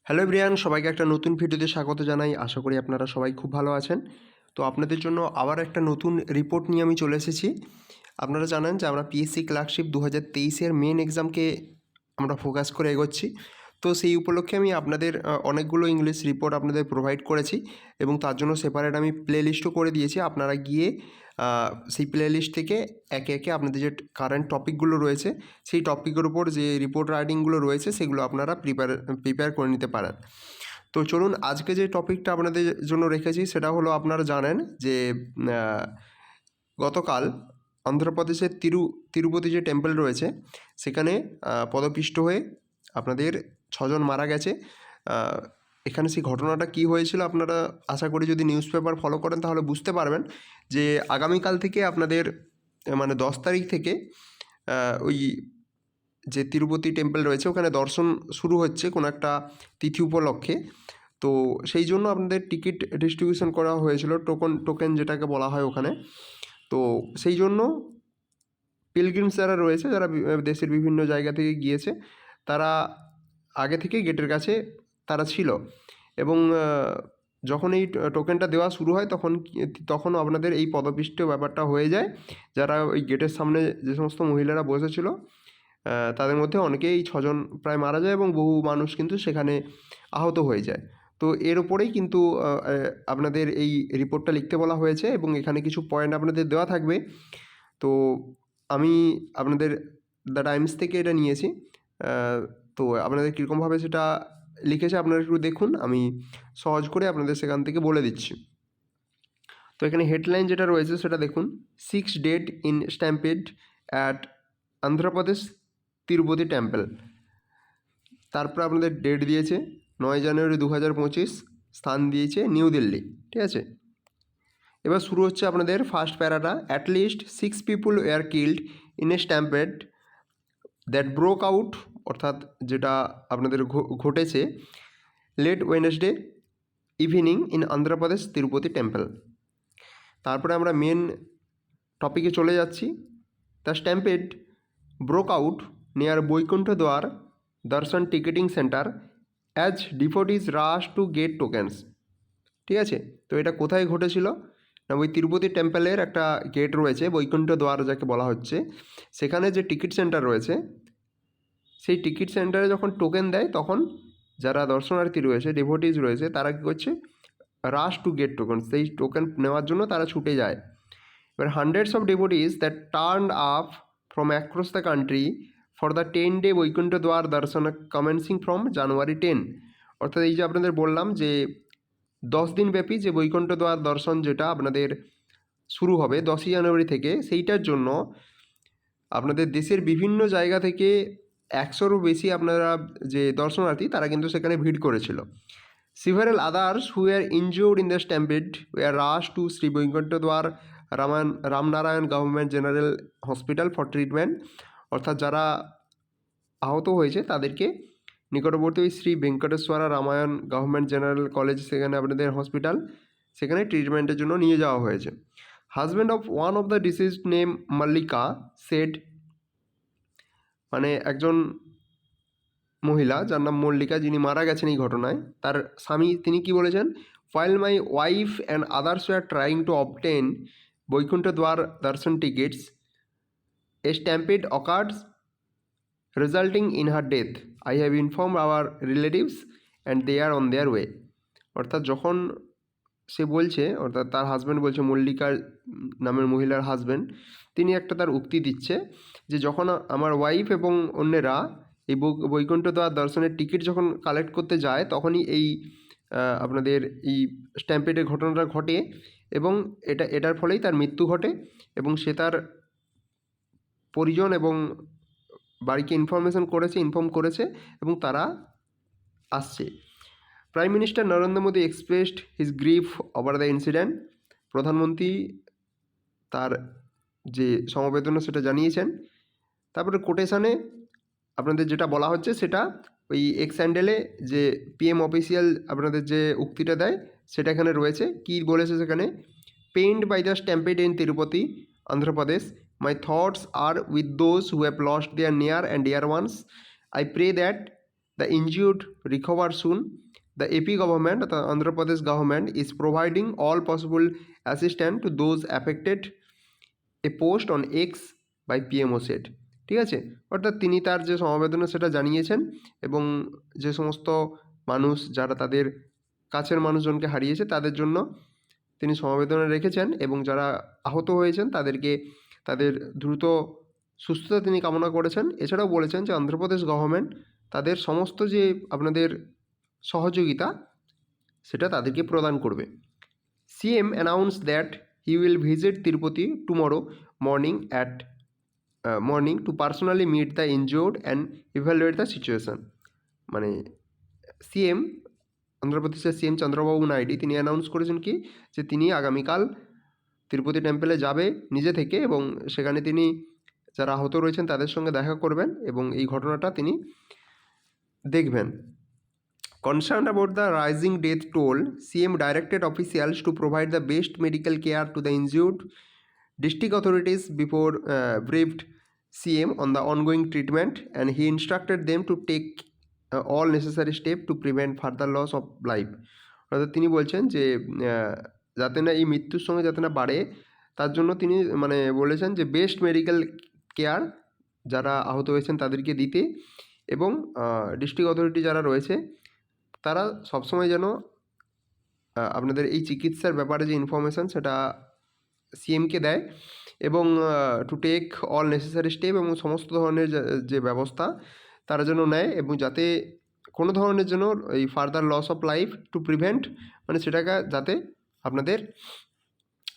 Hello everyone, সবাইকে একটা নতুন ভিডিওতে স্বাগত জানাই। আশা করি আপনারা সবাই খুব ভালো আছেন। তো আপনাদের জন্য আবার একটা নতুন রিপোর্ট নিয়ে আমি চলে এসেছি। আপনারা জানেন যে আমরা পিএসসি ক্লার্কশিপ 2023-এর মেন এক্সামকে আমরা ফোকাস করে এগোচ্ছি। তো সেই উপলক্ষে আমি আপনাদের অনেকগুলো ইংলিশ রিপোর্ট আপনাদের প্রোভাইড করেছি এবং তার জন্য সেপারেট আমি প্লে লিস্টও করে দিয়েছি। আপনারা গিয়ে সেই প্লে লিস্ট থেকে একে একে আপনাদের যে কারেন্ট টপিকগুলো রয়েছে সেই টপিকের উপর যে রিপোর্ট রাইটিংগুলো রয়েছে সেগুলো আপনারা প্রিপেয়ার করে নিতে পারেন। তো চলুন, আজকে যে টপিকটা আপনাদের জন্য রেখেছি সেটা হলো, আপনারা জানেন যে গতকাল অন্ধ্রপ্রদেশের তিরুপতি যে টেম্পল রয়েছে সেখানে পদপিষ্ট হয়ে আপনাদের 6 জন মারা গেছে। এখানে সেই ঘটনাটা কী হয়েছিল আপনারা আশা করি যদি নিউজ পেপার ফলো করেন তাহলে বুঝতে পারবেন যে আগামীকাল থেকে আপনাদের মানে 10 তারিখ থেকে ওই যে তিরুপতি টেম্পল রয়েছে ওখানে দর্শন শুরু হচ্ছে কোনো একটা তিথি উপলক্ষে। তো সেই জন্য আপনাদের টিকিট ডিস্ট্রিবিউশন করা হয়েছিল, টোকেন যেটাকে বলা হয় ওখানে। তো সেই জন্য পিলগ্রিমস যারা রয়েছে, যারা দেশের বিভিন্ন জায়গা থেকে গিয়েছে, তারা আগে থেকেই গেটের কাছে তারা ছিল এবং যখন এই টোকেনটা দেওয়া শুরু হয় তখনও আপনাদের এই পদপিষ্ট ব্যাপারটা হয়ে যায়। যারা ওই গেটের সামনে যে সমস্ত মহিলারা বসেছিল তাদের মধ্যে অনেকেই এই 6 জন প্রায় মারা যায় এবং বহু মানুষ কিন্তু সেখানে আহত হয়ে যায়। তো এর ওপরেই কিন্তু আপনাদের এই রিপোর্টটা লিখতে বলা হয়েছে এবং এখানে কিছু পয়েন্ট আপনাদের দেওয়া থাকবে। তো আমি আপনাদের দ্য টাইমস থেকে এটা নিয়েছি। তো আপনাদের কীরকমভাবে সেটা লিখেছে আপনারা একটু দেখুন, আমি সহজ করে আপনাদের সেখান থেকে বলে দিচ্ছি। তো এখানে হেডলাইন যেটা রয়েছে সেটা দেখুন, 6 dead in stampede at Andhra Pradesh Tirupati temple. তারপর আপনাদের ডেট দিয়েছে 9 জানুয়ারি 2025, স্থান দিয়েছে নিউ দিল্লি। ঠিক আছে, এবার শুরু হচ্ছে আপনাদের ফার্স্ট প্যারাটা। At least 6 people were killed in a stampede that broke out, অর্থাৎ যেটা আপনাদের ঘটেছে late Wednesday evening in Andhra Pradesh Tirupati temple. তারপরে আমরা মেন টপিকে চলে যাচ্ছি। The stampede broke out near Vaikunth দ্বার darshan ticketing centre as devotees rush to get tokens. ঠিক আছে, তো এটা কোথায় ঘটেছিল না, ওই তিরুপতি টেম্পলের একটা গেট রয়েছে বৈকুণ্ঠ দ্বার যাকে বলা হচ্ছে, সেখানে যে টিকিট সেন্টার রয়েছে সেই টিকিট সেন্টারে যখন টোকেন দেয় তখন যারা দর্শনার্থী রয়েছে, ডিভোটিজ রয়েছে, তারা কী করছে, রাশ টু গেট টোকেন, সেই টোকেন নেওয়ার জন্য তারা ছুটে যায়। এবার hundreds of devotees that turn up from across the country for the 10-day Vaikuntha দ্বার দর্শন কমেন্সিং ফ্রম জানুয়ারি 10। অর্থাৎ এই যে আপনাদের বললাম যে 10 দিন ব্যাপী যে বৈকুণ্ঠ দ্বার দর্শন যেটা আপনাদের শুরু হবে 10ই জানুয়ারি থেকে, সেইটার জন্য আপনাদের দেশের বিভিন্ন জায়গা থেকে 100-রও বেশি আপনারা যে দর্শনার্থী তারা কিন্তু সেখানে ভিড় করেছিল। Several others who were injured in the stampede were rushed to Sri Baikunth Dwar Ramnarayan government general hospital for treatment. অর্থাৎ যারা আহত হয়েছে তাদেরকে নিকটবর্তী ওই Sri Venkateswara Ramayan government general college, সেখানে আপনাদের হসপিটাল, সেখানে ট্রিটমেন্টের জন্য নিয়ে যাওয়া হয়েছে। Husband of one of the deceased name Mallika said, মানে একজন মহিলা যার নাম মল্লিকা, যিনি মারা গেছেন এই ঘটনায়, তার স্বামী তিনি কি বলেছেন, while my wife and others were trying to obtain Vaikuntha দ্বার দর্শন tickets a stampede occurred resulting in her death. I have informed our relatives and they are on their way. অর্থাৎ যখন সে বলছে, অর্থাৎ তার হাজব্যান্ড বলছে, মল্লিকার নামের মহিলার হাজব্যান্ড, তিনি একটা তার উক্তি দিচ্ছে যে যখন আমার ওয়াইফ এবং অন্যেরা এই বৈকুণ্ঠ দ্বার দর্শনের টিকিট যখন কালেক্ট করতে যায় তখনই এই আপনাদের এই স্ট্যাম্পেডের ঘটনাটা ঘটে এবং এটার ফলেই তার মৃত্যু ঘটে এবং সে তার পরিজন এবং বাড়িকে ইনফর্ম করেছে এবং তারা আসছে। Prime minister Narendra Modi expressed his grief over the incident. প্রধানমন্ত্রী তার যে সমবেদনা সেটা জানিয়েছেন। তারপরে কোটেশানে আপনাদের যেটা বলা হচ্ছে সেটা ওই এক্স হ্যান্ডেলে যে পিএম অফিসিয়াল আপনাদের যে উক্তিটা দেয় সেটা এখানে রয়েছে। কী বলেছে সেখানে, pained by the stampede in Tirupati Andhra Pradesh, my thoughts are with those who have lost their near and dear ones. I pray that the injured recover soon. The AP government, the Andhra Pradesh government, is providing all possible assistance to those affected, a post on X by PMO said. ঠিক আছে, অর্থাৎ তিনি তার যে সমবেদনা সেটা জানিয়েছেন এবং যে সমস্ত মানুষ যারা তাদের কাছের মানুষজনকে হারিয়েছে তাদের জন্য তিনি সমবেদনা রেখেছেন এবং যারা আহত হয়েছেন তাদেরকে তাদের দ্রুত সুস্থতা তিনি কামনা করেছেন। এছাড়াও বলেছেন যে অন্ধ্রপ্রদেশ গভর্নমেন্ট তাদের সমস্ত যে আপনাদের সহযোগিতা সেটা তাদেরকে প্রদান করবে। CM announced that he will visit Tirupati tomorrow morning to personally meet the injured and evaluate the situation. মানে সিএম, অন্ধ্রপ্রদেশের সিএম চন্দ্রবাবু নাইডু তিনি অ্যানাউন্স করেছেন কি যে তিনি আগামীকাল তিরুপতি টেম্পলে যাবে নিজে থেকে এবং সেখানে তিনি যারা আহত রয়েছেন তাদের সঙ্গে দেখা করবেন এবং এই ঘটনাটা তিনি দেখবেন। Concerned about the rising death toll, CM directed officials to provide the best medical care to the injured. District authorities briefed CM on the ongoing treatment and he instructed them to take all necessary steps to prevent further loss of life. অর্থাৎ তিনি বলছেন যে যাতে না এই মৃত্যুর সঙ্গে যাতে না বাড়ে তার জন্য তিনি মানে বলেছেন যে বেস্ট মেডিকেল কেয়ার যারা আহত হয়েছেন তাদেরকে দিতে এবং ডিস্ট্রিক্ট অথরিটি যারা রয়েছে তারা সবসময় যেন আপনাদের এই চিকিৎসার ব্যাপারে যে ইনফরমেশান সেটা সিএমকে দেয় এবং to take all necessary step এবং সমস্ত ধরনের যে ব্যবস্থা তারা যেন নেয় এবং যাতে কোনো ধরনের যেন এই further loss of life to prevent মানে সেটাকে যাতে আপনাদের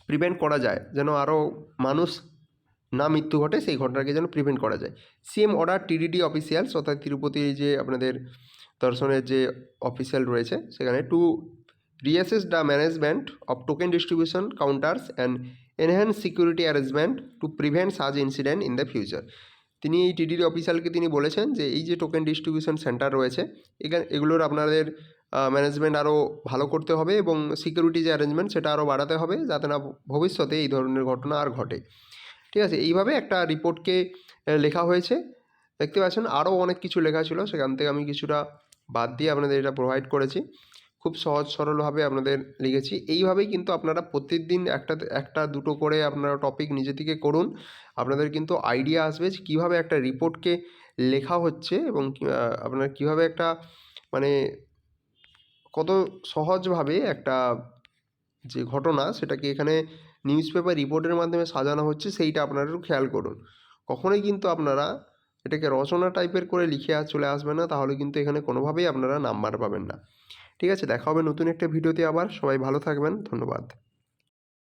প্রিভেন্ট করা যায়, যেন আরও মানুষ না মৃত্যু ঘটে সেই ঘটনাকে যেন প্রিভেন্ট করা যায়। সিএম অর্ডার টিডিডি অফিসিয়ালস অর্থাৎ তিরুপতি যে আপনাদের দর্শনের যে অফিসিয়াল রয়েছে সেখানে to reassess the management of token distribution counters and enhance security arrangement to prevent such incident in the future. তিনি এই টিডিডি অফিসিয়ালকে তিনি বলেছেন যে এই যে টোকেন ডিস্ট্রিবিউশন সেন্টার রয়েছে এগুলোর আপনাদের ম্যানেজমেন্ট আরও ভালো করতে হবে এবং সিকিউরিটি যে অ্যারেঞ্জমেন্ট সেটা আরও বাড়াতে হবে যাতে না ভবিষ্যতে এই ধরনের ঘটনা আর ঘটে। ঠিক আছে, এইভাবে একটা রিপোর্টকে লেখা হয়েছে। দেখতে পাচ্ছেন আরও অনেক কিছু লেখা ছিল, সেখান থেকে আমি কিছুটা বাদ দিয়ে আপনাদের এটা প্রোভাইড করেছি। খুব সহজ সরলভাবে আপনাদের লিখেছি। এইভাবেই কিন্তু আপনারা প্রত্যেকদিন একটা দুটো করে আপনারা টপিক নিজে থেকে করুন, আপনাদের কিন্তু আইডিয়া আসবে যে কীভাবে একটা রিপোর্টকে লেখা হচ্ছে এবং আপনার কীভাবে একটা মানে কত সহজভাবে একটা যে ঘটনা সেটাকে এখানে নিউজ পেপার রিপোর্টের মাধ্যমে সাজানো হচ্ছে সেইটা আপনারা একটু খেয়াল করুন। কখনোই কিন্তু আপনারা এটাকে রচনা টাইপের করে লিখে চলে আসবেন না, তাহলে কিন্তু এখানে কোনোভাবেই আপনারা নাম্বার পাবেন না। ঠিক আছে, দেখা হবে নতুন একটা ভিডিওতে আবার। সবাই ভালো থাকবেন, ধন্যবাদ।